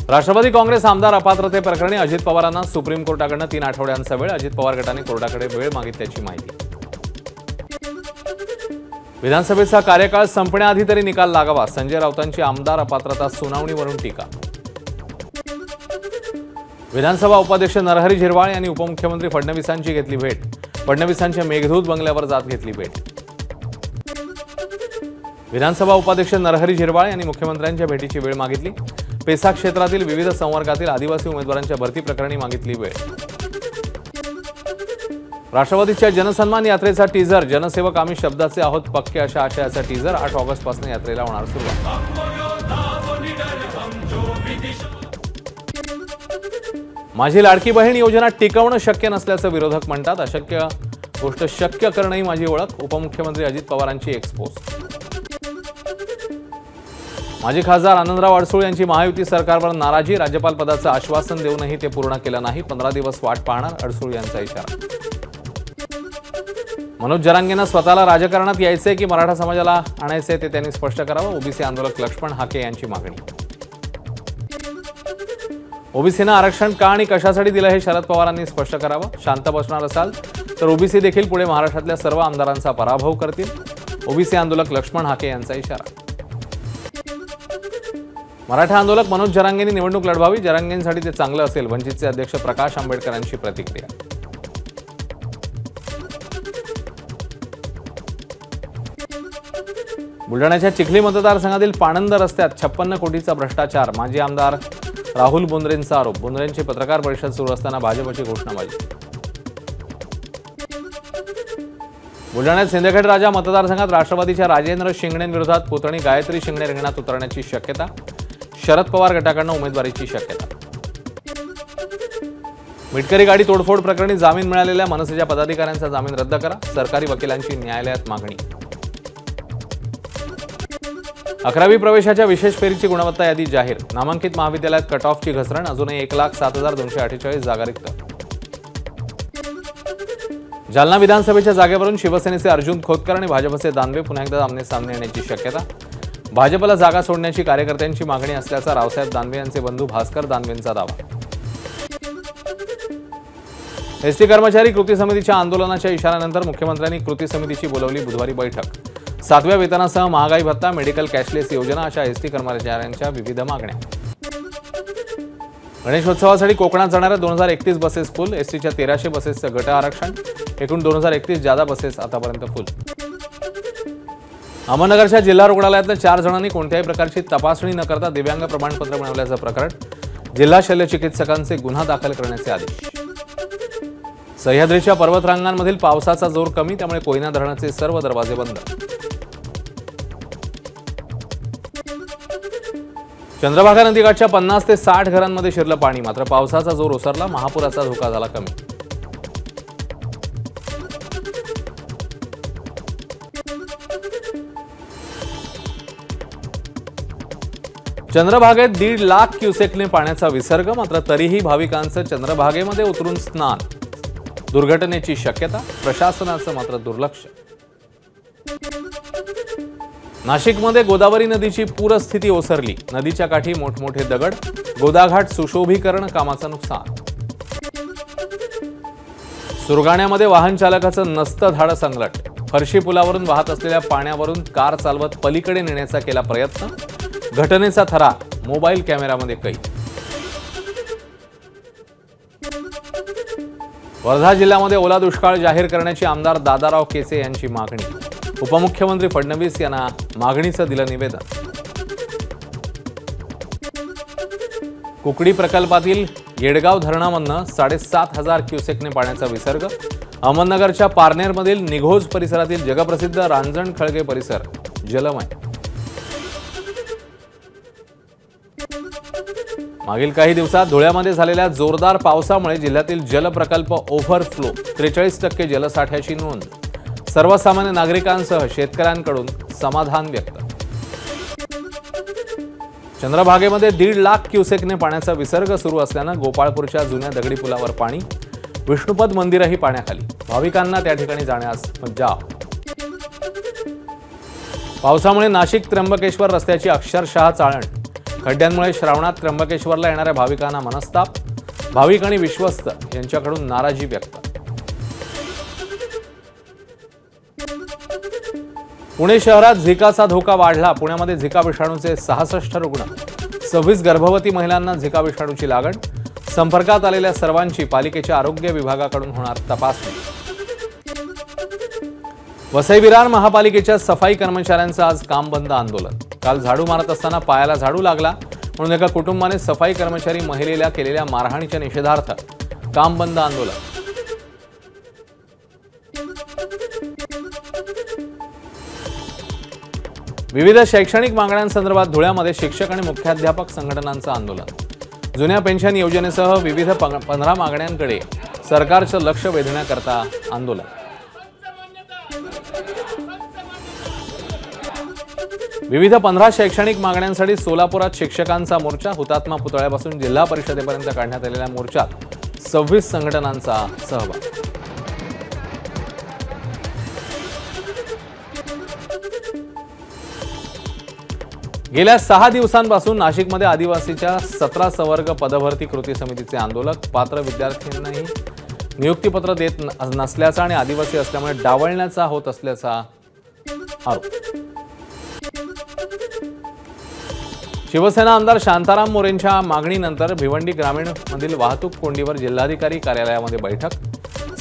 राष्ट्रवादी काँग्रेस आमदार अपात्रते प्रकरणी अजित पवारांना सुप्रीम कोर्टाकडून 3 आठवड्यांचा वेळ। अजित पवार गटाने कोर्टाकडे वेळ मागितल्याची माहिती। विधानसभेचा कार्यकाळ संपण्याआधी तरी निकाल लागावा, संजय राऊतांची आमदार अपात्रता सुनावणीवरून टीका। विधानसभा उपाध्यक्ष नरहरी झिरवाळ यांनी उपमुख्यमंत्री फडणवीसांची घेतली भेट। फडणवीसांच्या मेघदूत बंगल्यावर जात घेतली भेट। विधानसभा उपाध्यक्ष नरहरी झिरवाळ यांनी मुख्यमंत्र्यांच्या भेटीची वेळ मागितली। पेसा क्षेत्रातील विविध संवर्गातील आदिवासी उमेदवारांच्या भरती प्रकरणी मागितली वेळ। राष्ट्रवादीच्या जनसन्मान यात्रेचा टीजर, जनसेवक आम्ही शब्दाचे आहोत पक्के अशा आशयाचा टीजर 8 ऑगस्ट पासून यात्रेला होणार सुरुवात। माझी लाडकी बहीण योजना टिकवणं शक्य नसल्याचं विरोधक म्हणतात। अशक्य गोष्ट शक्य करणं ही माझी ओळख, उपमुख्यमंत्री अजित पवारांची एक्सपोज। माजी खासदार आनंदराव अडसूळ यांची महायुती सरकारवर नाराजी, राज्यपाल पदाचं आश्वासन देऊनही ते पूर्ण केलं नाही, 15 दिवस वाट पाहणार, अडसूळ यांचा इशारा। मनोज जरांगेंना स्वतःला राजकारणात यायचंय की मराठा समाजाला आणायचंय ते त्यांनी स्पष्ट करावं, ओबीसी आंदोलक लक्ष्मण हाके यांची मागणी। ओबीसीनं आरक्षण का आणि कशासाठी दिलं हे शरद पवारांनी स्पष्ट करावं, शांत बसणार असाल तर ओबीसी देखील पुढे महाराष्ट्रातल्या सर्व आमदारांचा पराभव करतील, ओबीसी आंदोलक लक्ष्मण हाके यांचा इशारा। मराठा आंदोलक मनोज जरांगेंनी निवडणूक लढवावी, जरांगेंसाठी ते चांगलं असेल, वंचितचे अध्यक्ष प्रकाश आंबेडकर यांची प्रतिक्रिया। बुलढाण्याच्या चिखली मतदारसंघातील पाणंद रस्त्यात 56 कोटीचा भ्रष्टाचार, माजी आमदार राहुल बोंद्रेंचा आरोप। बोंद्रेंची पत्रकार परिषद सुरू असताना भाजपची घोषणाबाजी। बुलढाण्यात सिंदखेड राजा मतदारसंघात राष्ट्रवादीच्या राजेंद्र शिंगणेंविरोधात पुतणी गायत्री शिंगणे रिंगणात उतरण्याची शक्यता, शरद पवार गटाकडून उमेदवारीची शक्यता। मिटकरी गाडी तोडफोड प्रकरणी जामीन मिळालेल्या मनसेच्या पदाधिकाऱ्यांचा जामीन रद्द करा, सरकारी वकिलांची न्यायालयात मागणी। 11वी प्रवेशाच्या विशेष फेरीची गुणवत्ता यादी जाहीर, नामांकित महाविद्यालयात कट ऑफची घसरण, अजूनही 1,07,248 जागा रिक्त। जालना विधानसभेच्या जागेवरून शिवसेनेचे अर्जुन खोतकर आणि भाजपचे दानवे पुन्हा एकदा आमने-सामने येण्याची शक्यता, भाजपला जागा सोडण्याची कार्यकर्त्यांची मागणी असल्याचा रावसाहेब दानवे यांचे बंधू भास्कर दानवेंचा दावा। एसटी कर्मचारी कृती समितीच्या आंदोलनाच्या इशाऱ्यानंतर मुख्यमंत्र्यांनी कृती समितीची बोलावली बुधवारी बैठक, 7व्या वेतनासह महागाई भत्ता, मेडिकल कॅशलेस योजना अशा एसटी कर्मचाऱ्यांच्या विविध मागण्या। गणेशोत्सवासाठी कोकणात जाणाऱ्या 2031 बसेस फुल, एसटीच्या 1300 बसेसचं गट आरक्षण, एकूण 2031 जादा बसेस आतापर्यंत फुल। अहमदनगरच्या जिल्हा रुग्णालयातल्या 4 जणांनी कोणत्याही प्रकारची तपासणी न करता दिव्यांग प्रमाणपत्र मिळवल्याचं प्रकरण, जिल्हा शल्यचिकित्सकांचे गुन्हा दाखल करण्याचे आदेश। सह्याद्रीच्या पर्वतरांगांमधील पावसाचा जोर कमी, त्यामुळे कोयना धरणाचे सर्व दरवाजे बंद। चंद्रभागा नदीकाठच्या 50 ते 60 घरांमध्ये शिरलं पाणी, मात्र पावसाचा जोर ओसरला, महापुराचा धोका झाला कमी। चंद्रभागेत 1.5 लाख क्युसेकने पाण्याचा विसर्ग, मात्र तरीही भाविकांचं चंद्रभागेमध्ये उतरून स्नान, दुर्घटनेची शक्यता, प्रशासनाचं मात्र दुर्लक्ष। नाशिकमध्ये गोदावरी नदीची पूरस्थिती ओसरली, नदीच्या काठी मोठमोठे दगड, गोदाघाट सुशोभीकरण कामाचं नुकसान। सुरगाण्यामध्ये वाहन चालकाचं नसतं धाडस अंगलट, फरशी पुलावरून वाहत असलेल्या पाण्यावरून कार चालवत पलीकडे नेण्याचा केला प्रयत्न, घटनेचा थरार, मोबाईल कॅमेरामध्ये कैद। वर्धा जिल्ह्यामध्ये ओला दुष्काळ जाहीर करण्याची आमदार दादाराव केसे यांची मागणी, उपमुख्यमंत्री फडणवीस यांना मागणीचं दिलं निवेदन। कुकडी प्रकल्पातील येडगाव धरणामधनं 7,500 क्युसेकने पाण्याचा विसर्ग, अहमदनगरच्या पारनेरमधील निघोज परिसरातील जगप्रसिद्ध रांजण खळगे परिसर जलमय। मागील काही दिवसात धुळ्यामध्ये झालेल्या जोरदार पावसामुळे जिल्ह्यातील जलप्रकल्प ओव्हरफ्लो, 43% जलसाठ्याची नोंद, सर्वसामान्य नागरिकांसह शेतकऱ्यांकडून समाधान व्यक्त। चंद्रभागेमध्ये 1.5 लाख क्युसेकने पाण्याचा विसर्ग सुरू असल्यानं गोपाळपूरच्या जुन्या दगडी पुलावर पाणी, विष्णुपद मंदिरही पाण्याखाली, भाविकांना त्या ठिकाणी जाण्यास मज्जाव। पावसामुळे नाशिक त्र्यंबकेश्वर रस्त्याची अक्षरशः चाळण, खड्ड्यांमुळे श्रावणात त्र्यंबकेश्वरला येणाऱ्या भाविकांना मनस्ताप, भाविक आणि विश्वस्त यांच्याकडून नाराजी व्यक्त. पुणे शहरात झिकाचा धोका वाढला. पुण्यामध्ये झिका विषाणूचे 66 रुग्ण, 26 गर्भवती महिलांना झिका विषाणूची लागण. संपर्कात आलेल्या सर्वांची पालिकेच्या आरोग्य विभागाकडून होणार तपासणी. वसई विरार महापालिकेच्या सफाई कर्मचाऱ्यांचं आज काम बंद आंदोलन. काल झाडू मारत असताना पायाला झाडू लागला म्हणून एका कुटुंबाने सफाई कर्मचारी महिलेला केलेल्या मारहाणीच्या निषेधार्थ काम बंद आंदोलन. विविध शैक्षणिक मागण्यांसंदर्भात धुळ्यामध्ये शिक्षक आणि मुख्याध्यापक संघटनांचं आंदोलन. जुन्या पेन्शन योजनेसह विविध 15 मागण्यांकडे सरकारचं लक्ष वेधण्याकरता आंदोलन. विविध 15 शैक्षणिक मागण्यांसाठी सोलापुरात शिक्षकांचा मोर्चा. हुतात्मा पुतळ्यापासून जिल्हा परिषदेपर्यंत काढण्यात आलेल्या मोर्चात 26 संघटनांचा सहभाग. गेल्या 6 दिवसांपासून नाशिकमध्ये आदिवासीच्या 17 संवर्ग पदभरती कृती समितीचे आंदोलक पात्र विद्यार्थ्यांनाही नियुक्तीपत्र देत नसल्याचा आणि आदिवासी असल्यामुळे डावलण्याचा होत असल्याचा आरोप. शिवसेना आमदार शांताराम मोरेंच्या मागणीनंतर भिवंडी ग्रामीणमधील वाहतूक कोंडीवर जिल्हाधिकारी कार्यालयामध्ये बैठक.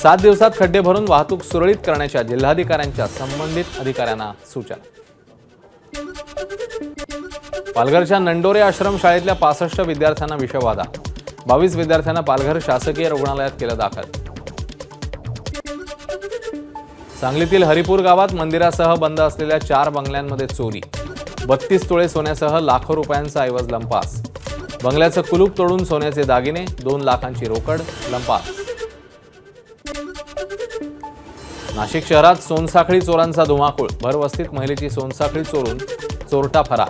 7 दिवसात खड्डे भरून वाहतूक सुरळीत करण्याच्या जिल्हाधिकाऱ्यांच्या संबंधित अधिकाऱ्यांना सूचना. पालघरच्या नंडोरे आश्रम शाळेतल्या 65 विद्यार्थ्यांना विषबाधा. 22 विद्यार्थ्यांना पालघर शासकीय रुग्णालयात केलं दाखल. सांगलीतील हरिपूर गावात मंदिरासह बंद असलेल्या 4 बंगल्यांमध्ये चोरी. 32 तोळे सोन्यासह लाखो रुपयांचा ऐवज लंपास. बंगल्याचं कुलूप तोडून सोन्याचे दागिने, 2 लाखांची रोकड लंपास. नाशिक शहरात सोनसाखळी चोरांचा धुमाकूळ. भरवस्तीत महिलेची सोनसाखळी चोरून चोरटा फरार.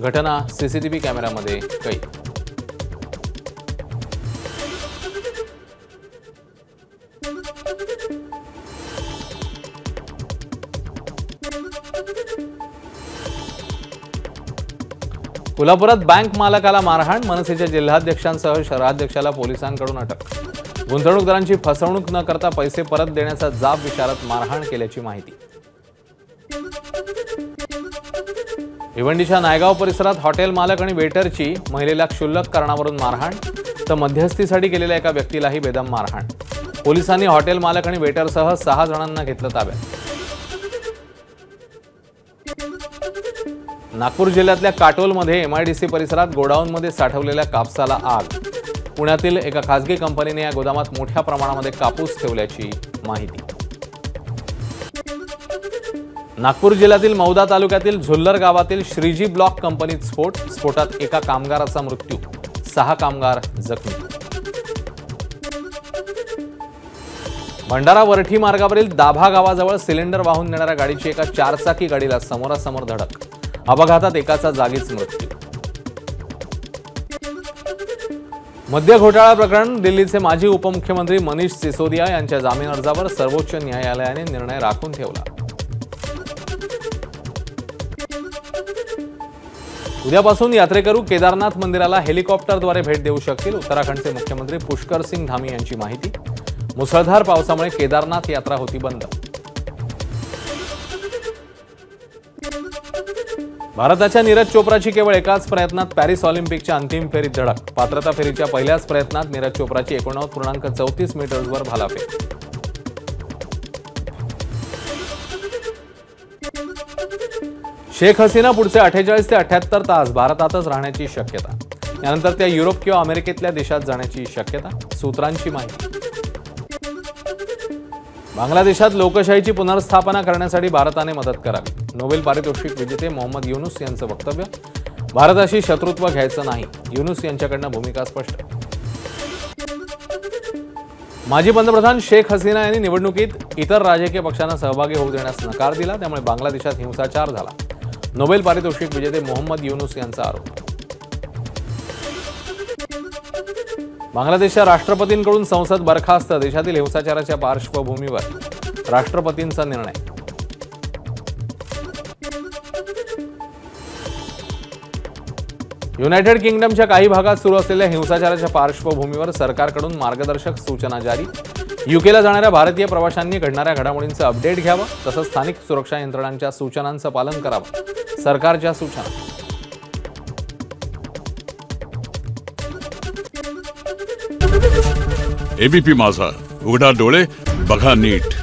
घटना सीसीटीव्ही कॅमेऱ्यामध्ये कैद. कोल्हापुरात बँक मालकाला मारहाण. मनसेच्या जिल्हाध्यक्षांसह शहराध्यक्षाला पोलिसांकडून अटक. गुंतवणूकदारांची फसवणूक न करता पैसे परत देण्याचा जाब विचारत मारहाण केल्याची माहिती. भिवंडीच्या नायगाव परिसरात हॉटेल मालक आणि वेटरची महिलेला क्षुल्लक कारणावरून मारहाण, तर मध्यस्थीसाठी गेलेल्या एका व्यक्तीलाही बेदम मारहाण. पोलिसांनी हॉटेल मालक आणि वेटरसह 6 जणांना घेतलं ताब्यात. नागपूर जिल्ह्यातल्या काटोलमध्ये MIDC परिसरात गोडाऊनमध्ये साठवलेल्या कापसाला आग. पुण्यातील एका खासगी कंपनीने या गोदामात मोठ्या प्रमाणामध्ये कापूस ठेवल्याची माहिती. नागपूर जिल्ह्यातील मौदा तालुक्यातील झुल्लर गावातील श्रीजी ब्लॉक कंपनीत स्फोट. स्फोटात एका कामगाराचा मृत्यू, 6 कामगार जखमी. भंडारा वरठी मार्गावरील दाभा गावाजवळ सिलेंडर वाहून नेणाऱ्या गाडीची एका 4चाकी गाडीला समोरासमोर धडक. अपघातात एकाचा जागीच मृत्यू. मद्य घोटाळा प्रकरण. दिल्लीचे माजी उपमुख्यमंत्री मनीष सिसोदिया यांच्या जामीन अर्जावर सर्वोच्च न्यायालयाने निर्णय राखून ठेवला. उद्यापासून यात्रेकरू केदारनाथ मंदिराला हेलिकॉप्टरद्वारे भेट देऊ शकतील. उत्तराखंडचे मुख्यमंत्री पुष्कर सिंग धामी यांची माहिती. मुसळधार पावसामुळे केदारनाथ यात्रा होती बंद. भारताच्या नीरज चोप्राची केवळ एकाच प्रयत्नात पॅरिस ऑलिम्पिकच्या अंतिम फेरीत धडक. पात्रता फेरीच्या पहिल्याच प्रयत्नात नीरज चोप्राची 89.34 मीटर्सवर भालाफेक. शेख हसीना पुढचे 48 ते 78 तास भारतातच राहण्याची शक्यता. यानंतर त्या युरोप किंवा अमेरिकेतल्या देशात जाण्याची शक्यता, सूत्रांची माहिती. बांगलादेशात लोकशाहीची पुनर्स्थापना करण्यासाठी भारताने मदत करावी. नोबेल पारितोषिक विजेते मोहम्मद युनूस यांचं वक्तव्य. भारताशी शत्रुत्व घ्यायचं नाही, युनूस यांच्याकडनं भूमिका स्पष्ट. माजी पंतप्रधान शेख हसीना यांनी निवडणुकीत इतर राजकीय पक्षांना सहभागी होऊ देण्यास नकार दिला, त्यामुळे बांगलादेशात हिंसाचार झाला. नोबेल पारितोषिक विजेते मोहम्मद युनूस यांचा आरोप. बांगलादेशच्या राष्ट्रपतींकडून संसद बरखास्त. देशातील हिंसाचाराच्या पार्श्वभूमीवर राष्ट्रपतींचा निर्णय. युनायटेड किंगडमच्या काही भागात सुरू असलेल्या हिंसाचाराच्या पार्श्वभूमीवर सरकारकडून मार्गदर्शक सूचना जारी. यूकेला जाणाऱ्या भारतीय प्रवाशांनी घडणाऱ्या घडामोडींचं अपडेट घ्यावं, तसंच स्थानिक सुरक्षा यंत्रणांच्या सूचनांचं पालन करावं. सरकारच्या सूचना. एबीपी माझा, उघडा डोळे बघा नीट.